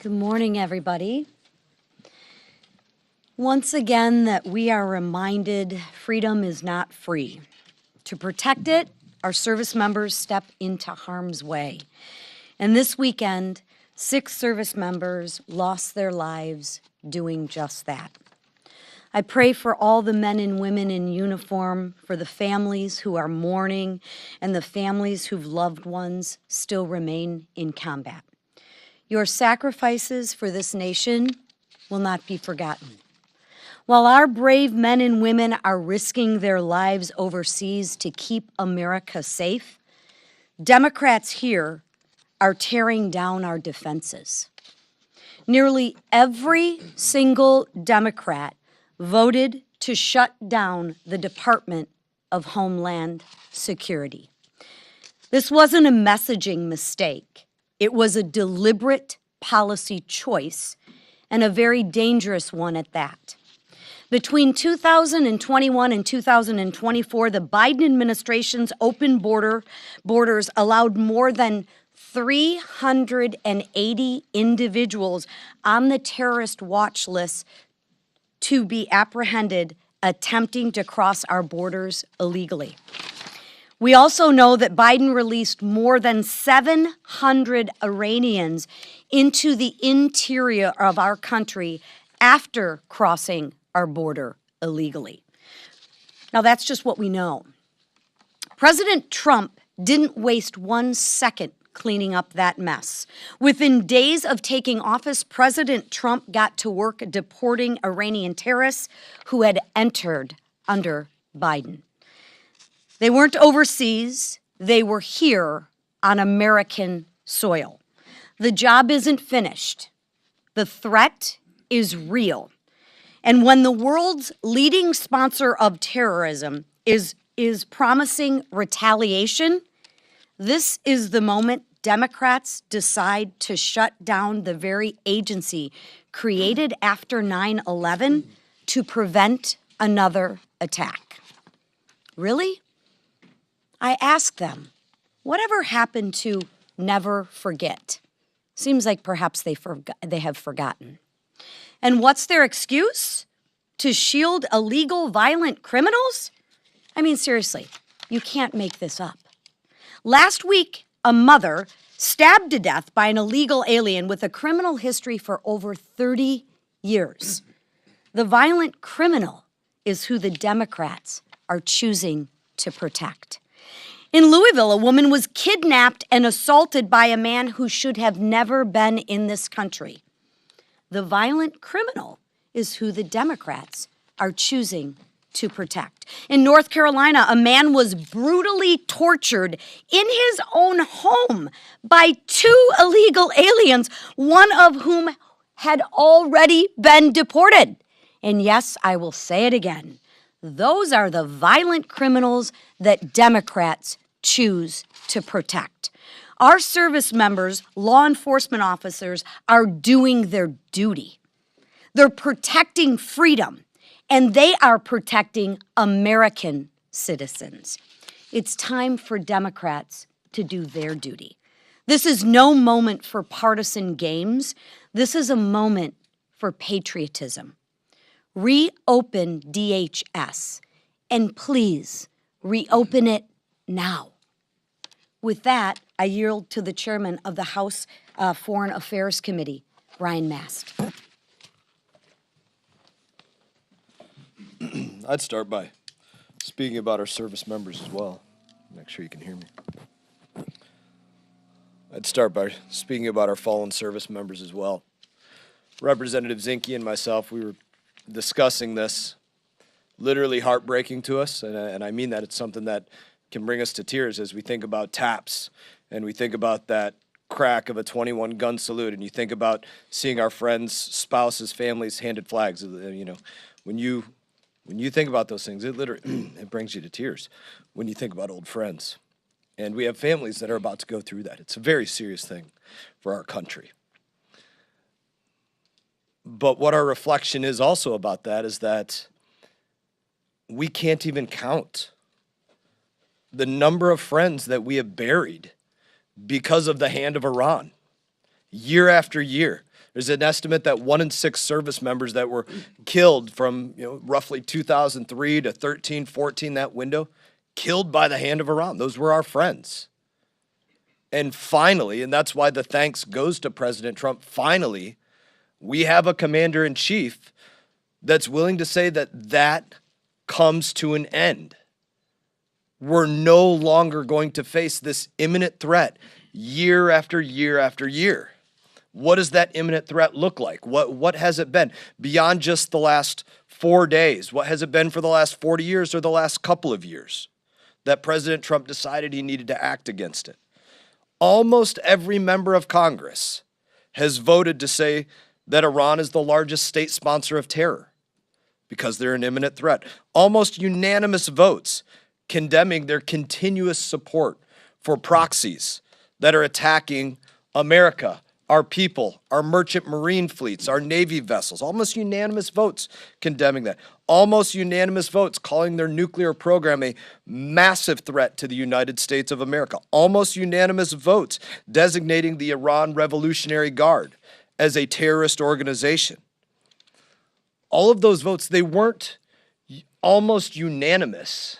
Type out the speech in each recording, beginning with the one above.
Good morning, everybody. Once again, that we are reminded freedom is not free. To protect it, our service members step into harm's way. And this weekend, 6 service members lost their lives doing just that. I pray for all the men and women in uniform, for the families who are mourning, and the families whose loved ones still remain in combat. Your sacrifices for this nation will not be forgotten. While our brave men and women are risking their lives overseas to keep America safe, Democrats here are tearing down our defenses. Nearly every single Democrat voted to shut down the Department of Homeland Security. This wasn't a messaging mistake. It was a deliberate policy choice, and a very dangerous one at that. Between 2021 and 2024, the Biden administration's open borders allowed more than 380 individuals on the terrorist watch list to be apprehended attempting to cross our borders illegally. We also know that Biden released more than 700 Iranians into the interior of our country after crossing our border illegally. Now, that's just what we know. President Trump didn't waste 1 second cleaning up that mess. Within days of taking office, President Trump got to work deporting Iranian terrorists who had entered under Biden. They weren't overseas, they were here on American soil. The job isn't finished. The threat is real. And when the world's leading sponsor of terrorism is promising retaliation, this is the moment Democrats decide to shut down the very agency created after 9/11 to prevent another attack. Really? I ask them, whatever happened to never forget? Seems like perhaps they have forgotten. And what's their excuse? To shield illegal, violent criminals? I mean, seriously, you can't make this up. Last week, a mother stabbed to death by an illegal alien with a criminal history for over 30 years. The violent criminal is who the Democrats are choosing to protect. In Louisville, a woman was kidnapped and assaulted by a man who should have never been in this country. The violent criminal is who the Democrats are choosing to protect. In North Carolina, a man was brutally tortured in his own home by 2 illegal aliens, one of whom had already been deported. And yes, I will say it again. Those are the violent criminals that Democrats choose to protect. Our service members, law enforcement officers, are doing their duty. They're protecting freedom, and they are protecting American citizens. It's time for Democrats to do their duty. This is no moment for partisan games. This is a moment for patriotism. Reopen DHS, and please reopen it now. With that, I yield to the chairman of the House Foreign Affairs Committee, Brian Mast. I'd start by speaking about our service members as well. Make sure you can hear me. I'd start by speaking about our fallen service members as well. Representative Zinke and myself, we were discussing this, literally heartbreaking to us, and I mean that. It's something that can bring us to tears as we think about TAPS and we think about that crack of a 21 gun salute, and you think about seeing our friends, spouses, families handed flags. You know, when you think about those things, it literally it brings you to tears when you think about old friends. And we have families that are about to go through that. It's a very serious thing for our country. But what our reflection is also about that is that we can't even count the number of friends that we have buried because of the hand of Iran. Year after year, There's an estimate that 1 in 6 service members that were killed from roughly 2003 to 13, 14, that window, killed by the hand of Iran. Those were our friends. And finally, and that's why the thanks goes to President Trump, finally, we have a commander-in-chief that's willing to say that that comes to an end. We're no longer going to face this imminent threat year after year after year. What does that imminent threat look like? What has it been beyond just the last 4 days? What has it been for the last 40 years or the last couple of years that President Trump decided he needed to act against it? Almost every member of Congress has voted to say that Iran is the largest state sponsor of terror because they're an imminent threat. Almost unanimous votes condemning their continuous support for proxies that are attacking America, our people, our merchant marine fleets, our Navy vessels. Almost unanimous votes condemning that. Almost unanimous votes calling their nuclear program a massive threat to the United States of America. Almost unanimous votes designating the Iran Revolutionary Guard as a terrorist organization. All of those votes, they weren't almost unanimous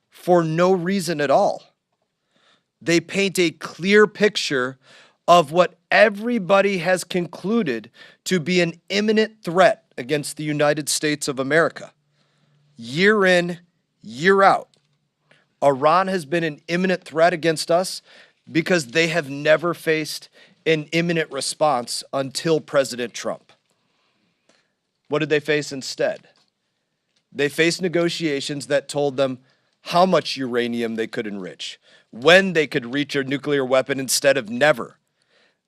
for no reason at all. They paint a clear picture of what everybody has concluded to be an imminent threat against the United States of America. Year in, year out, Iran has been an imminent threat against us because they have never faced an imminent response until President Trump. What did they face instead? They faced negotiations that told them how much uranium they could enrich, when they could reach a nuclear weapon instead of never.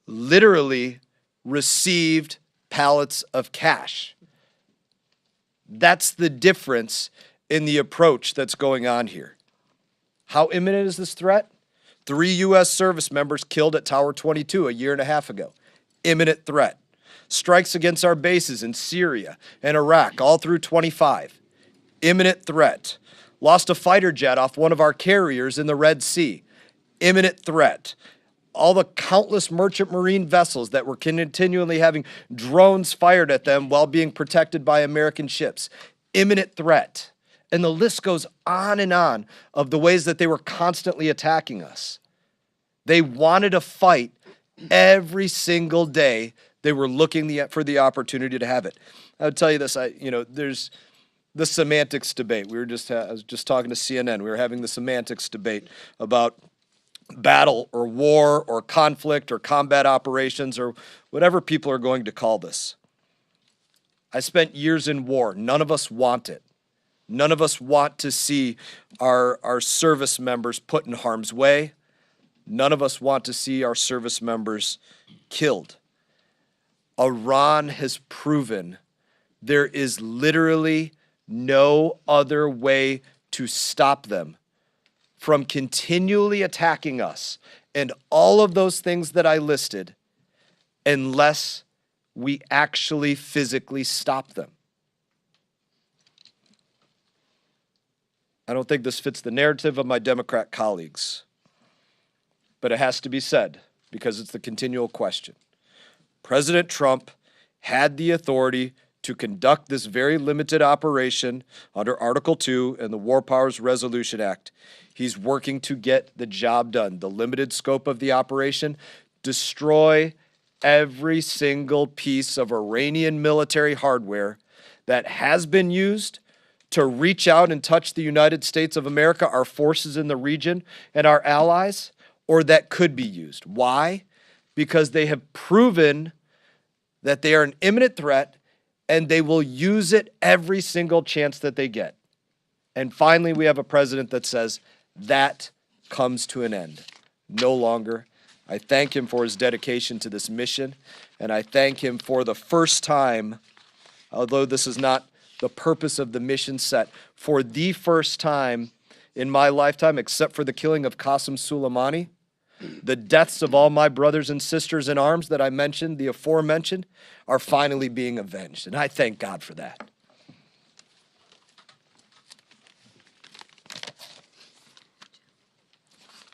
Literally received pallets of cash. That's the difference in the approach that's going on here. How imminent is this threat? 3 U.S. service members killed at Tower 22 a year and a half ago. Imminent threat. Strikes against our bases in Syria and Iraq all through 25. Imminent threat. Lost a fighter jet off one of our carriers in the Red Sea. Imminent threat. All the countless merchant marine vessels that were continually having drones fired at them while being protected by American ships. Imminent threat. And the list goes on of the ways that they were constantly attacking us. They wanted a fight every single day. They were looking for the opportunity to have it. I would tell you this, there's the semantics debate. I was just talking to CNN. We were having the semantics debate about battle or war or conflict or combat operations or whatever people are going to call this. I spent years in war. None of us want it. None of us want to see our service members put in harm's way. None of us want to see our service members killed. Iran has proven there is literally no other way to stop them from continually attacking us and all of those things that I listed unless we actually physically stop them. I don't think this fits the narrative of my Democrat colleagues, but it has to be said because it's the continual question. President Trump had the authority to conduct this very limited operation under Article 2 in the War Powers Resolution Act. He's working to get the job done. The limited scope of the operation, destroy every single piece of Iranian military hardware that has been used to reach out and touch the United States of America, our forces in the region, and our allies, or that could be used. Why? Because they have proven that they are an imminent threat and they will use it every single chance that they get. And finally, we have a president that says that comes to an end. No longer. I thank him for his dedication to this mission, and I thank him for the first time, although this is not the purpose of the mission set, for the first time in my lifetime, except for the killing of Qasem Soleimani, the deaths of all my brothers and sisters in arms that I mentioned, the aforementioned, are finally being avenged. And I thank God for that.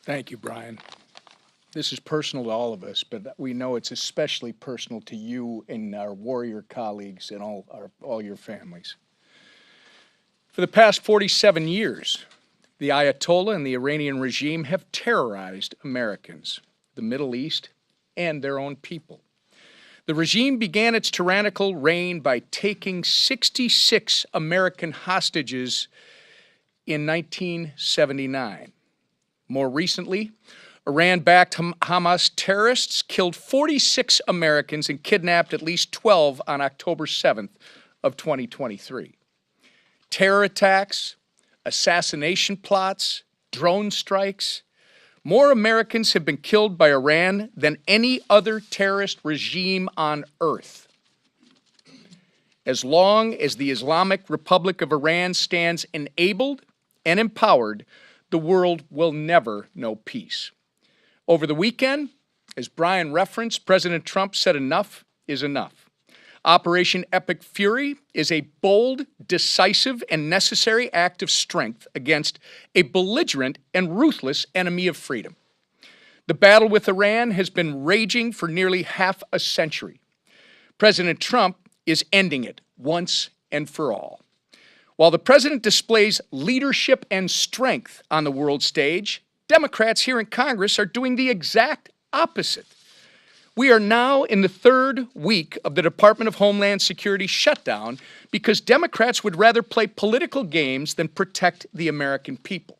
Thank you, Brian. this is personal to all of us, but we know it's especially personal to you and our warrior colleagues and all your families. For the past 47 years, the Ayatollah and the Iranian regime have terrorized Americans, the Middle East, and their own people. The regime began its tyrannical reign by taking 66 American hostages in 1979. More recently, Iran-backed Hamas terrorists killed 46 Americans and kidnapped at least 12 on October 7th of 2023. Terror attacks, assassination plots, drone strikes. More Americans have been killed by Iran than any other terrorist regime on earth. As long as the Islamic Republic of Iran stands enabled and empowered, the world will never know peace. Over the weekend, as Brian referenced, President Trump said enough is enough. Operation Epic Fury is a bold, decisive, and necessary act of strength against a belligerent and ruthless enemy of freedom. The battle with Iran has been raging for nearly half a century. President Trump is ending it once and for all. While the president displays leadership and strength on the world stage, Democrats here in Congress are doing the exact opposite. We are now in the third week of the Department of Homeland Security shutdown because Democrats would rather play political games than protect the American people.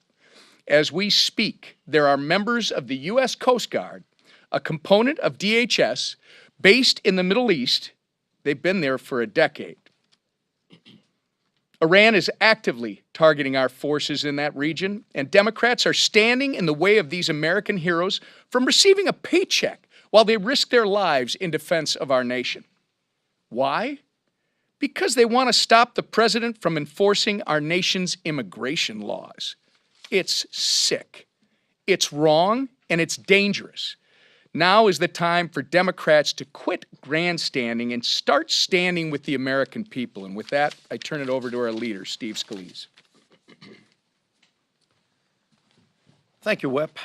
As we speak, there are members of the U.S. Coast Guard, a component of DHS, based in the Middle East. They've been there for a decade. Iran is actively targeting our forces in that region, and Democrats are standing in the way of these American heroes from receiving a paycheck while they risk their lives in defense of our nation. Why? Because they want to stop the president from enforcing our nation's immigration laws. It's sick, it's wrong, and it's dangerous. Now is the time for Democrats to quit grandstanding and start standing with the American people. And with that, I turn it over to our leader, Steve Scalise. Thank you, Whip.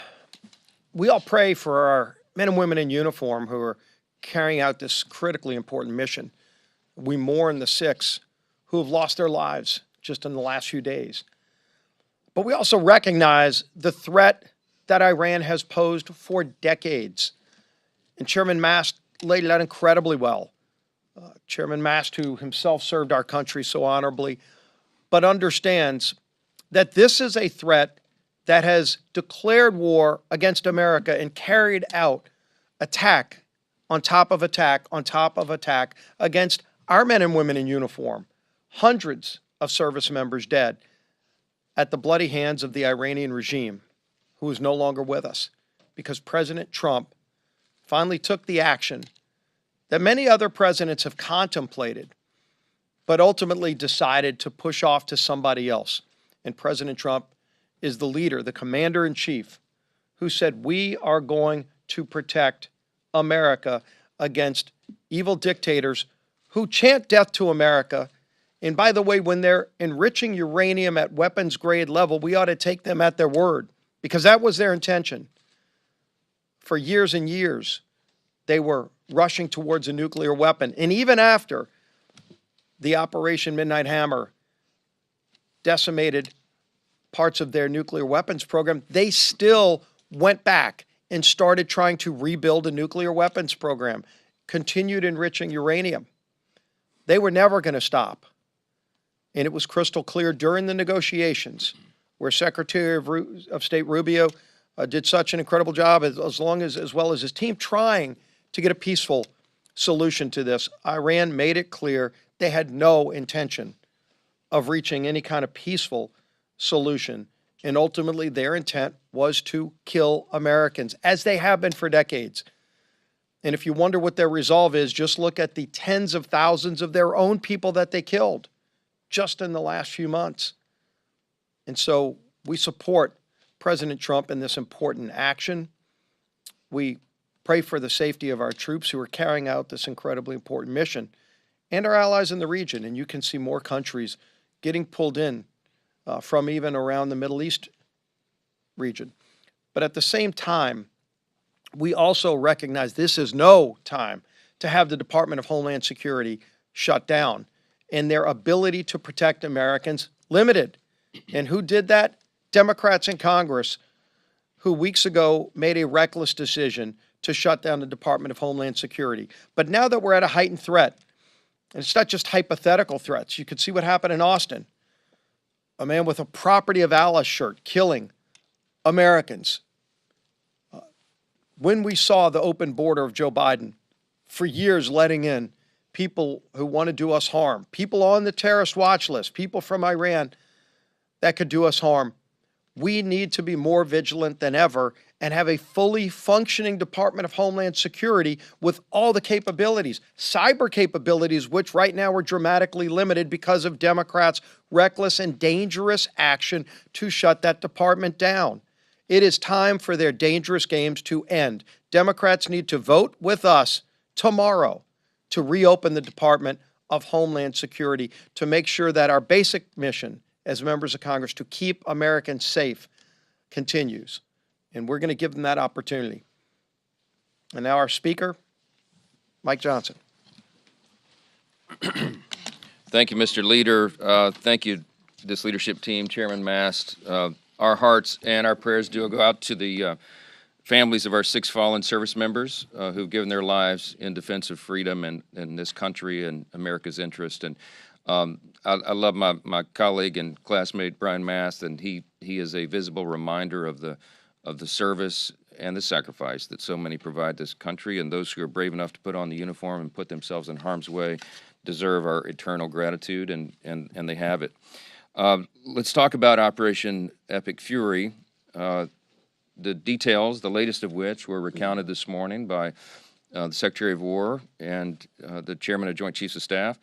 We all pray for our men and women in uniform who are carrying out this critically important mission. We mourn the 6 who have lost their lives just in the last few days. But we also recognize the threat that Iran has posed for decades. And Chairman Mast laid it out incredibly well. Chairman Mast, who himself served our country so honorably, but understands that this is a threat that has declared war against America and carried out attack on top of attack on top of attack against our men and women in uniform. Hundreds of service members dead at the bloody hands of the Iranian regime, who is no longer with us because President Trump finally took the action that many other presidents have contemplated, but ultimately decided to push off to somebody else. And President Trump is the leader, the commander-in-chief, who said, we are going to protect America against evil dictators who chant death to America. And by the way, when they're enriching uranium at weapons grade level, we ought to take them at their word, because that was their intention. For years and years, they were rushing towards a nuclear weapon. And even after the Operation Midnight Hammer decimated parts of their nuclear weapons program, they still went back and started trying to rebuild a nuclear weapons program, continued enriching uranium. They were never going to stop. And it was crystal clear during the negotiations, where Secretary of State Rubio did such an incredible job, as well as his team, trying to get a peaceful solution to this. Iran made it clear they had no intention of reaching any kind of peaceful solution. And ultimately, their intent was to kill Americans, as they have been for decades. And if you wonder what their resolve is, just look at the tens of thousands of their own people that they killed just in the last few months. And so we support President Trump in this important action. We pray for the safety of our troops who are carrying out this incredibly important mission, and our allies in the region. And you can see more countries getting pulled in from even around the Middle East region. But at the same time, we also recognize this is no time to have the Department of Homeland Security shut down and their ability to protect Americans limited. And who did that? Democrats in Congress, who weeks ago made a reckless decision to shut down the Department of Homeland Security. But now that we're at a heightened threat, and it's not just hypothetical threats, you could see what happened in Austin. A man with a Property of Allah shirt killing Americans. When we saw the open border of Joe Biden, for years letting in people who want to do us harm, people on the terrorist watch list, people from Iran that could do us harm, we need to be more vigilant than ever and have a fully functioning Department of Homeland Security with all the capabilities, cyber capabilities, which right now are dramatically limited because of Democrats' reckless and dangerous action to shut that department down. It is time for their dangerous games to end. Democrats need to vote with us tomorrow to reopen the Department of Homeland Security to make sure that our basic mission as members of Congress to keep Americans safe continues. And we're going to give them that opportunity. And now our Speaker, Mike Johnson. Thank you, Mr. Leader. Thank you, this leadership team, Chairman Mast. Our hearts and our prayers do go out to the families of our 6 fallen service members who've given their lives in defense of freedom and this country and America's interest. And I love my colleague and classmate Brian Mast, and he is a visible reminder of the service and the sacrifice that so many provide this country, and those who are brave enough to put on the uniform and put themselves in harm's way deserve our eternal gratitude, and they have it. Let's talk about Operation Epic Fury. The details, the latest of which were recounted this morning by the Secretary of War and the Chairman of Joint Chiefs of Staff.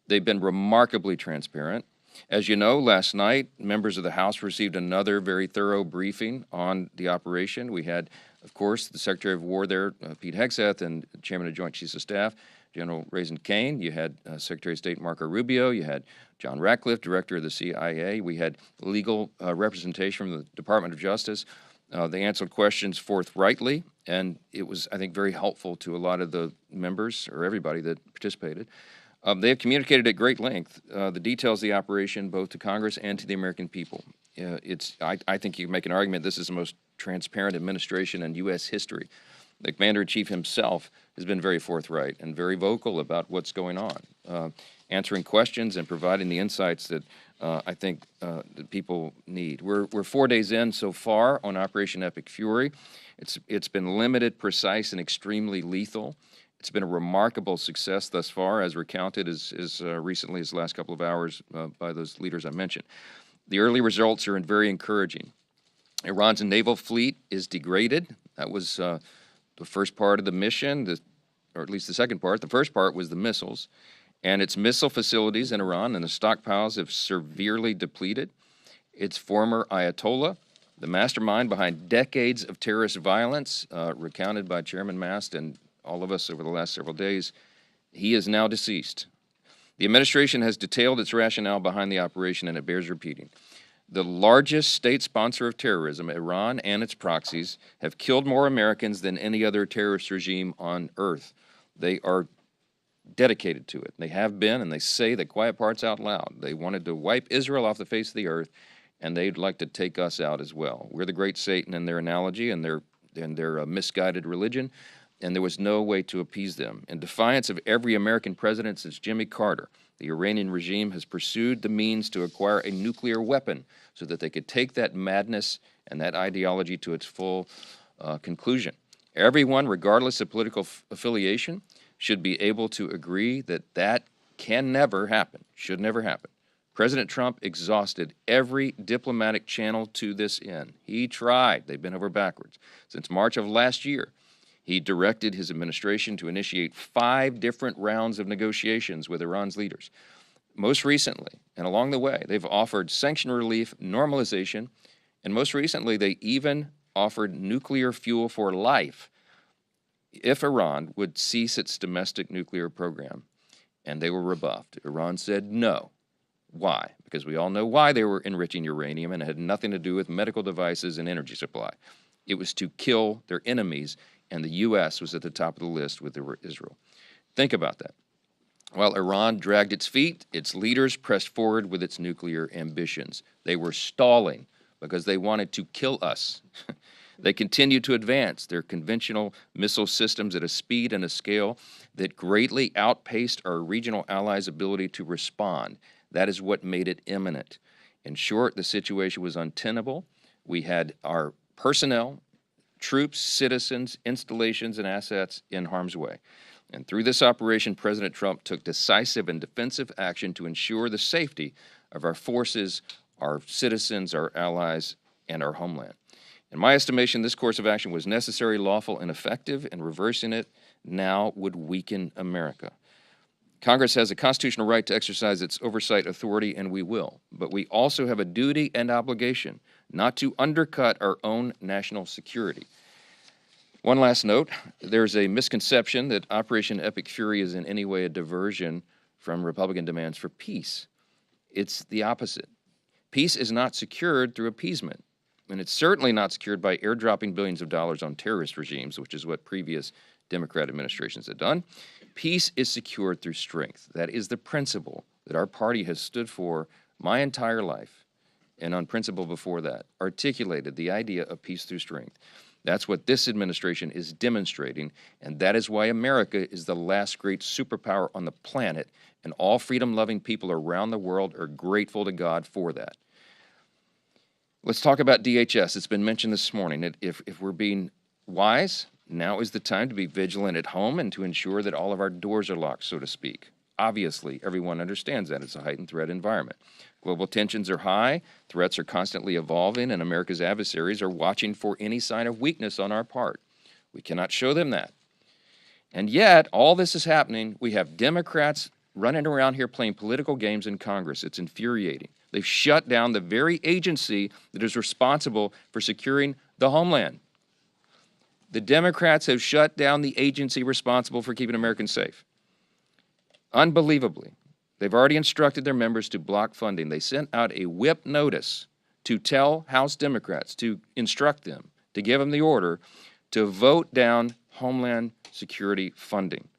They've been remarkably transparent. As you know, last night, members of the House received another very thorough briefing on the operation. We had, of course, the Secretary of War there, Pete Hegseth, and Chairman of Joint Chiefs of Staff, General Raising Kane. You had Secretary of State Marco Rubio. You had John Ratcliffe, Director of the CIA. We had legal representation from the Department of Justice. They answered questions forthrightly, and it was, I think, very helpful to a lot of the members, or everybody that participated. They have communicated at great length the details of the operation, both to Congress and to the American people. I think you can make an argument this is the most transparent administration in U.S. history. The Commander-in-Chief himself has been very forthright and very vocal about what's going on, answering questions and providing the insights that I think that people need. We're 4 days in so far on Operation Epic Fury. It's been limited, precise, and extremely lethal. It's been a remarkable success thus far, as recounted as recently as the last couple of hours by those leaders I mentioned. The early results are very encouraging. Iran's naval fleet is degraded. That was the first part of the mission, or at least the second part. The first part was the missiles. And its missile facilities in Iran and the stockpiles have severely depleted. Its former Ayatollah, the mastermind behind decades of terrorist violence, recounted by Chairman Mast and all of us over the last several days, he is now deceased. The administration has detailed its rationale behind the operation, and it bears repeating. The largest state sponsor of terrorism, Iran and its proxies, have killed more Americans than any other terrorist regime on earth. They are dedicated to it. They have been, and they say the quiet parts out loud. They wanted to wipe Israel off the face of the earth, and they'd like to take us out as well. We're the great Satan in their analogy and their misguided religion, and there was no way to appease them. In defiance of every American president since Jimmy Carter, the Iranian regime has pursued the means to acquire a nuclear weapon so that they could take that madness and that ideology to its full conclusion. Everyone, regardless of political affiliation, should be able to agree that that can never happen, should never happen. President Trump exhausted every diplomatic channel to this end. He tried. They've been over backwards. Since March of last year, he directed his administration to initiate 5 different rounds of negotiations with Iran's leaders. Most recently, and along the way, they've offered sanction relief, normalization, and most recently, they even offered nuclear fuel for life if Iran would cease its domestic nuclear program. And they were rebuffed. Iran said no. Why? Because we all know why they were enriching uranium, and it had nothing to do with medical devices and energy supply. It was to kill their enemies and the U.S. was at the top of the list with Israel. Think about that. While Iran dragged its feet, its leaders pressed forward with its nuclear ambitions. They were stalling because they wanted to kill us. They continued to advance their conventional missile systems at a speed and a scale that greatly outpaced our regional allies' ability to respond. That is what made it imminent. In short, the situation was untenable. We had our personnel, troops, citizens, installations, and assets in harm's way. And through this operation, President Trump took decisive and defensive action to ensure the safety of our forces, our citizens, our allies, and our homeland. In my estimation, this course of action was necessary, lawful, and effective, and reversing it now would weaken America. Congress has a constitutional right to exercise its oversight authority, and we will. But we also have a duty and obligation not to undercut our own national security. One last note, there's a misconception that Operation Epic Fury is in any way a diversion from Republican demands for peace. It's the opposite. Peace is not secured through appeasement, and it's certainly not secured by airdropping billions of dollars on terrorist regimes, which is what previous Democrat administrations had done. Peace is secured through strength. That is the principle that our party has stood for my entire life, and on principle before that, articulated the idea of peace through strength. That's what this administration is demonstrating, and that is why America is the last great superpower on the planet, and all freedom-loving people around the world are grateful to God for that. Let's talk about DHS. It's been mentioned this morning. If we're being wise, now is the time to be vigilant at home and to ensure that all of our doors are locked, so to speak. Obviously, everyone understands that it's a heightened threat environment. Global tensions are high, threats are constantly evolving, and America's adversaries are watching for any sign of weakness on our part. We cannot show them that. And yet, all this is happening. We have Democrats running around here playing political games in Congress. It's infuriating. They've shut down the very agency that is responsible for securing the homeland. The Democrats have shut down the agency responsible for keeping Americans safe. Unbelievably, they've already instructed their members to block funding. They sent out a whip notice to tell House Democrats, to instruct them, to give them the order to vote down Homeland Security funding.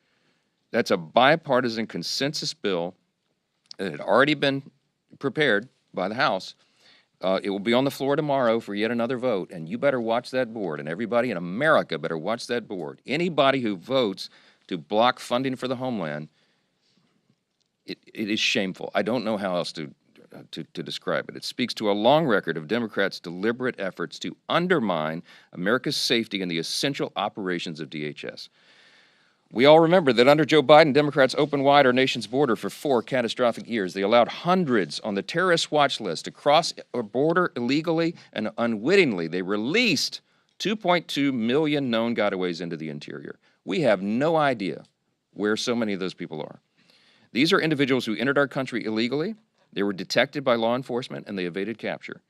That's a bipartisan consensus bill that had already been prepared by the House. It will be on the floor tomorrow for yet another vote, and you better watch that board, and everybody in America better watch that board. Anybody who votes to block funding for the homeland, it is shameful. I don't know how else to describe it. It speaks to a long record of Democrats' deliberate efforts to undermine America's safety and the essential operations of DHS. We all remember that under Joe Biden, Democrats opened wide our nation's border for 4 catastrophic years. They allowed hundreds on the terrorist watch list to cross our border illegally, and unwittingly, they released 2.2 million known gotaways into the interior. We have no idea where so many of those people are. These are individuals who entered our country illegally. They were detected by law enforcement, and they evaded capture.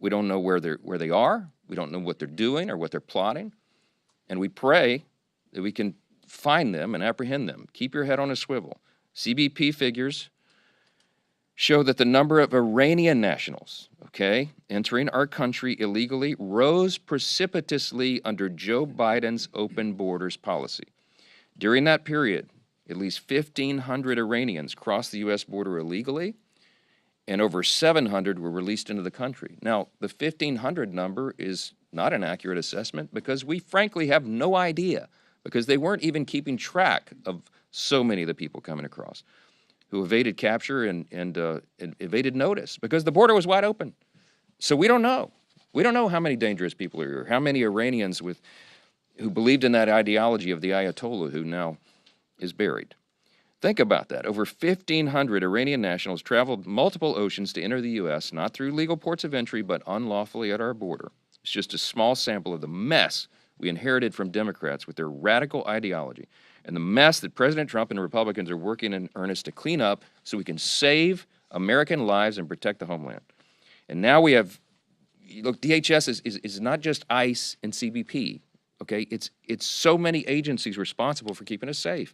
We don't know where they are. We don't know what they're doing or what they're plotting. And we pray that we can find them and apprehend them. Keep your head on a swivel. CBP figures show that the number of Iranian nationals, entering our country illegally rose precipitously under Joe Biden's open borders policy. During that period, at least 1,500 Iranians crossed the U.S. border illegally, and over 700 were released into the country. Now, the 1,500 number is not an accurate assessment because we frankly have no idea, because they weren't even keeping track of so many of the people coming across who evaded capture and evaded notice because the border was wide open. So we don't know. We don't know how many dangerous people are here, how many Iranians who believed in that ideology of the Ayatollah who now is buried. Think about that. Over 1,500 Iranian nationals traveled multiple oceans to enter the U.S., not through legal ports of entry, but unlawfully at our border. It's just a small sample of the mess we inherited from Democrats with their radical ideology and the mess that President Trump and Republicans are working in earnest to clean up so we can save American lives and protect the homeland. And now we have, look, DHS is not just ICE and CBP, It's so many agencies responsible for keeping us safe.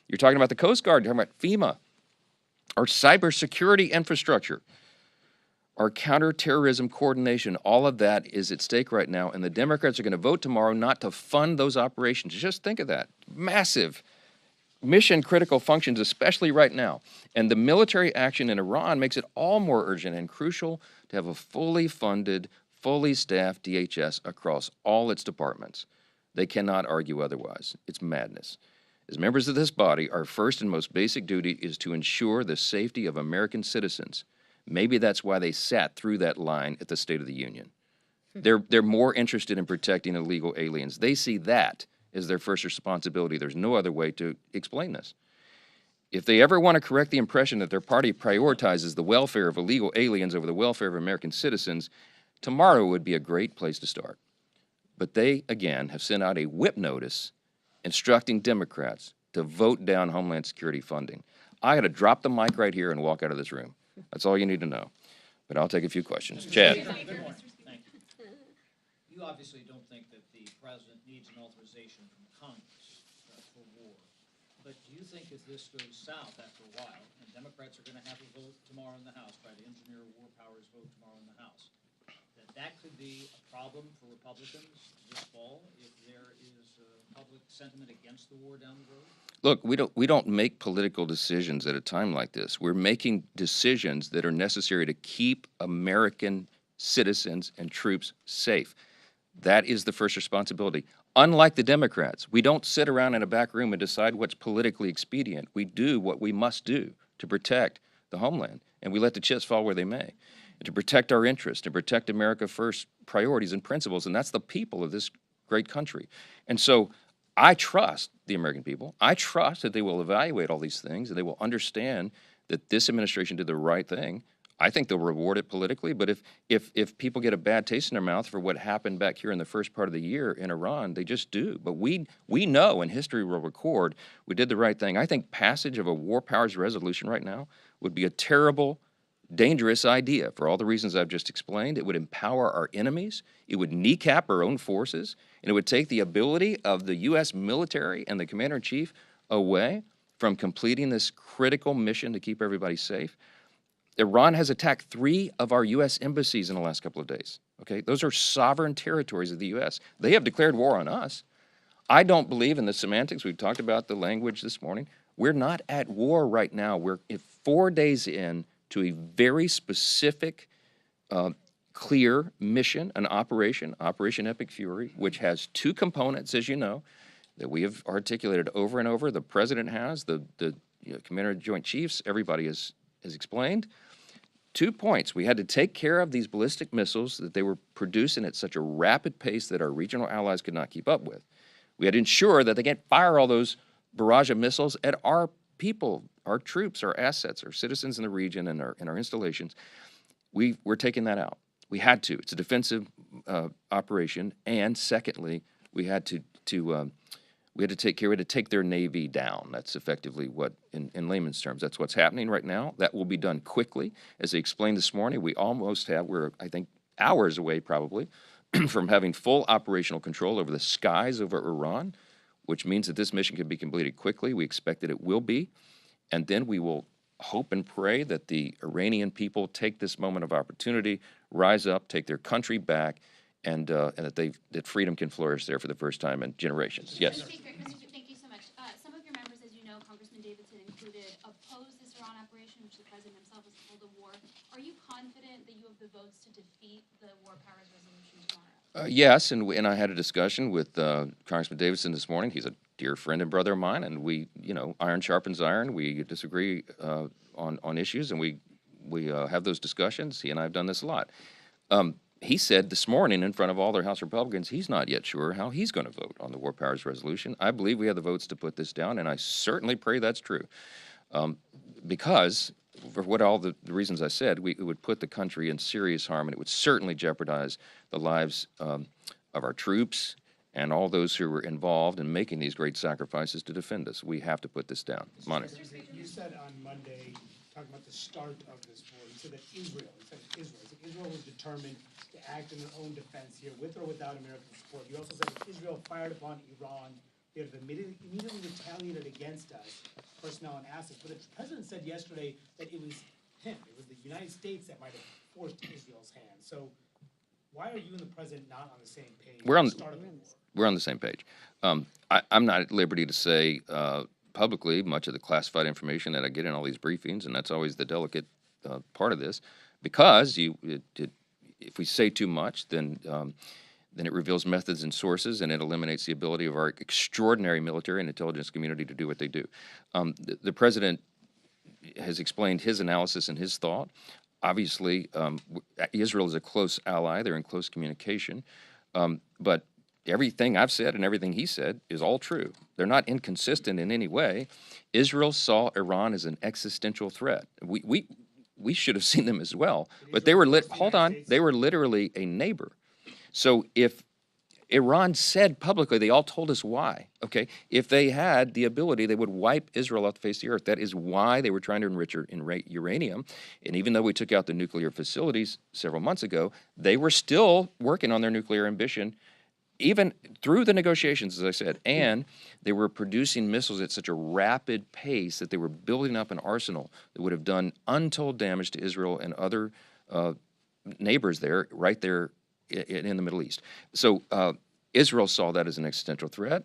You're talking about the Coast Guard, you're talking about FEMA, our cybersecurity infrastructure, our counterterrorism coordination, all of that is at stake right now, and the Democrats are going to vote tomorrow not to fund those operations. Just think of that. Massive mission critical functions, especially right now. And the military action in Iran makes it all more urgent and crucial to have a fully funded, fully staffed DHS across all its departments. They cannot argue otherwise. It's madness. As members of this body, our first and most basic duty is to ensure the safety of American citizens. Maybe that's why they sat through that line at the State of the Union. They're more interested in protecting illegal aliens. They see that as their first responsibility. There's no other way to explain this. If they ever want to correct the impression that their party prioritizes the welfare of illegal aliens over the welfare of American citizens, tomorrow would be a great place to start. But they, again, have sent out a whip notice instructing Democrats to vote down Homeland Security funding. I got to drop the mic right here and walk out of this room. That's all you need to know. But I'll take a few questions. Chad. Thank you. You obviously don't think that the president needs an authorization from Congress for war. But do you think if this goes south after a while, and Democrats are going to have a vote tomorrow in the House, try to engineer a war powers vote tomorrow in the House, that could be a problem for Republicans this fall if there is public sentiment against the war down the road? Look, we don't make political decisions at a time like this. We're making decisions that are necessary to keep American citizens and troops safe. That is the first responsibility. Unlike the Democrats, we don't sit around in a back room and decide what's politically expedient. We do what we must do to protect the homeland, and we let the chips fall where they may. And to protect our interests, to protect America First priorities and principles, and that's the people of this great country. And so I trust the American people. I trust that they will evaluate all these things and they will understand that this administration did the right thing. I think they'll reward it politically, but if people get a bad taste in their mouth for what happened back here in the first part of the year in Iran, they just do. But we know, and history will record, we did the right thing. I think passage of a war powers resolution right now would be a terrible, dangerous idea for all the reasons I've just explained. It would empower our enemies, it would kneecap our own forces, and it would take the ability of the U.S. military and the commander-in-chief away from completing this critical mission to keep everybody safe. Iran has attacked 3 of our U.S. embassies in the last couple of days. Okay, those are sovereign territories of the U.S. They have declared war on us. I don't believe in the semantics. We've talked about the language this morning. We're not at war right now. We're 4 days in to a very specific, clear mission, an operation, Operation Epic Fury, which has 2 components, as you know, that we have articulated over and over. The president has, the Commander of Joint Chiefs, everybody has explained. 2 points. We had to take care of these ballistic missiles that they were producing at such a rapid pace that our regional allies could not keep up with. We had to ensure that they can't fire all those barrage of missiles at our people, our troops, our assets, our citizens in the region, and our installations. We're taking that out. We had to. It's a defensive operation. And secondly, we had to take their Navy down. That's effectively what, in layman's terms, that's what's happening right now. That will be done quickly. As I explained this morning, we're, I think, hours away probably from having full operational control over the skies over Iran, which means that this mission can be completed quickly. We expect that it will be. And then we will hope and pray that the Iranian people take this moment of opportunity, rise up, take their country back, and that freedom can flourish there for the first time in generations. Yes. Mr. Speaker, thank you so much. Some of your members, as you know, Congressman Davidson included, oppose this Iran operation, which the president himself has called a war. Are you confident that you have the votes to defeat the war powers resolution tomorrow? Yes, and I had a discussion with Congressman Davidson this morning. He's a dear friend and brother of mine, and we, iron sharpens iron. We disagree on issues, and we have those discussions. He and I have done this a lot. He said this morning in front of all their House Republicans, he's not yet sure how he's going to vote on the war powers resolution. I believe we have the votes to put this down, and I certainly pray that's true. Because, for what all the reasons I said, it would put the country in serious harm, and it would certainly jeopardize the lives of our troops and all those who were involved in making these great sacrifices to defend us. We have to put this down. Monica. You said on Monday, talking about the start of this war, you said that Israel was determined to act in their own defense here, with or without American support. You also said if Israel fired upon Iran, they would have immediately retaliated against us, personnel and assets. But the president said yesterday that it was him, it was the United States that might have forced Israel's hand. So why are you and the president not on the same page? We're on- at the start of the war? We're on the same page. I'm not at liberty to say publicly much of the classified information that I get in all these briefings, and that's always the delicate part of this, because if we say too much, then it reveals methods and sources, and it eliminates the ability of our extraordinary military and intelligence community to do what they do. The president has explained his analysis and his thought. Obviously, Israel is a close ally. They're in close communication. But everything I've said and everything he said is all true. They're not inconsistent in any way. Israel saw Iran as an existential threat. We should have seen them as well, but they were they were literally a neighbor. So if Iran said publicly, they all told us why, okay? If they had the ability, they would wipe Israel off the face of the earth. That is why they were trying to enrich uranium. And even though we took out the nuclear facilities several months ago, they were still working on their nuclear ambition, even through the negotiations, as I said. And they were producing missiles at such a rapid pace that they were building up an arsenal that would have done untold damage to Israel and other neighbors there, right there in the Middle East. So Israel saw that as an existential threat.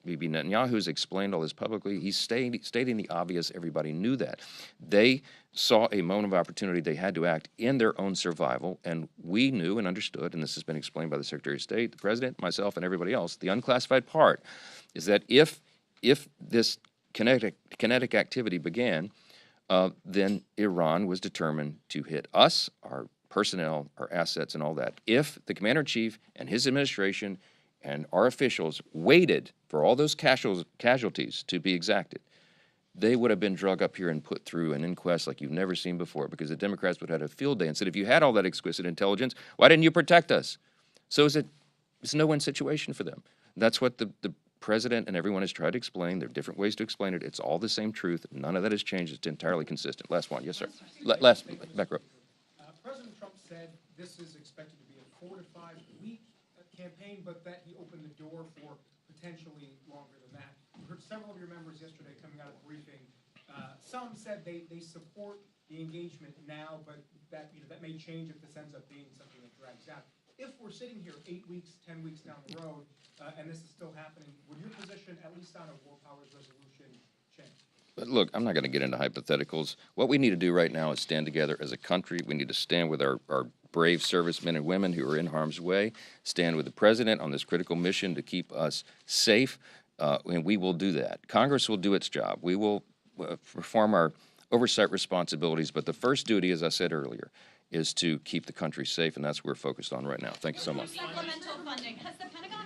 Bibi Netanyahu has explained all this publicly. He's stating the obvious. Everybody knew that. They saw a moment of opportunity. They had to act in their own survival, and we knew and understood, and this has been explained by the Secretary of State, the President, myself, and everybody else. The unclassified part is that if this kinetic activity began, then Iran was determined to hit us, our personnel, our assets, and all that. If the Commander-in-Chief and his administration and our officials waited for all those casualties to be exacted, they would have been drug up here and put through an inquest like you've never seen before, because the Democrats would have had a field day and said, if you had all that exquisite intelligence, why didn't you protect us? So it's a no-win situation for them. That's what the president and everyone has tried to explain. There are different ways to explain it. It's all the same truth. None of that has changed. It's entirely consistent. Last one. Yes, sir. Last, back row. President Trump said this is expected to be a 4 to 5 week campaign, but that he opened the door for potentially longer than that. We heard several of your members yesterday coming out of briefing. Some said they support the engagement now, but that that may change if this ends up being something that drags out. If we're sitting here 8 weeks, 10 weeks down the road, and this is still happening, would your position, at least on a war powers resolution, change? But look, I'm not going to get into hypotheticals. What we need to do right now is stand together as a country. We need to stand with our brave servicemen and women who are in harm's way, stand with the president on this critical mission to keep us safe, and we will do that. Congress will do its job. We will perform our oversight responsibilities, but the first duty, as I said earlier, is to keep the country safe, and that's what we're focused on right now. Thank you so much. Supplemental funding. Has the Pentagon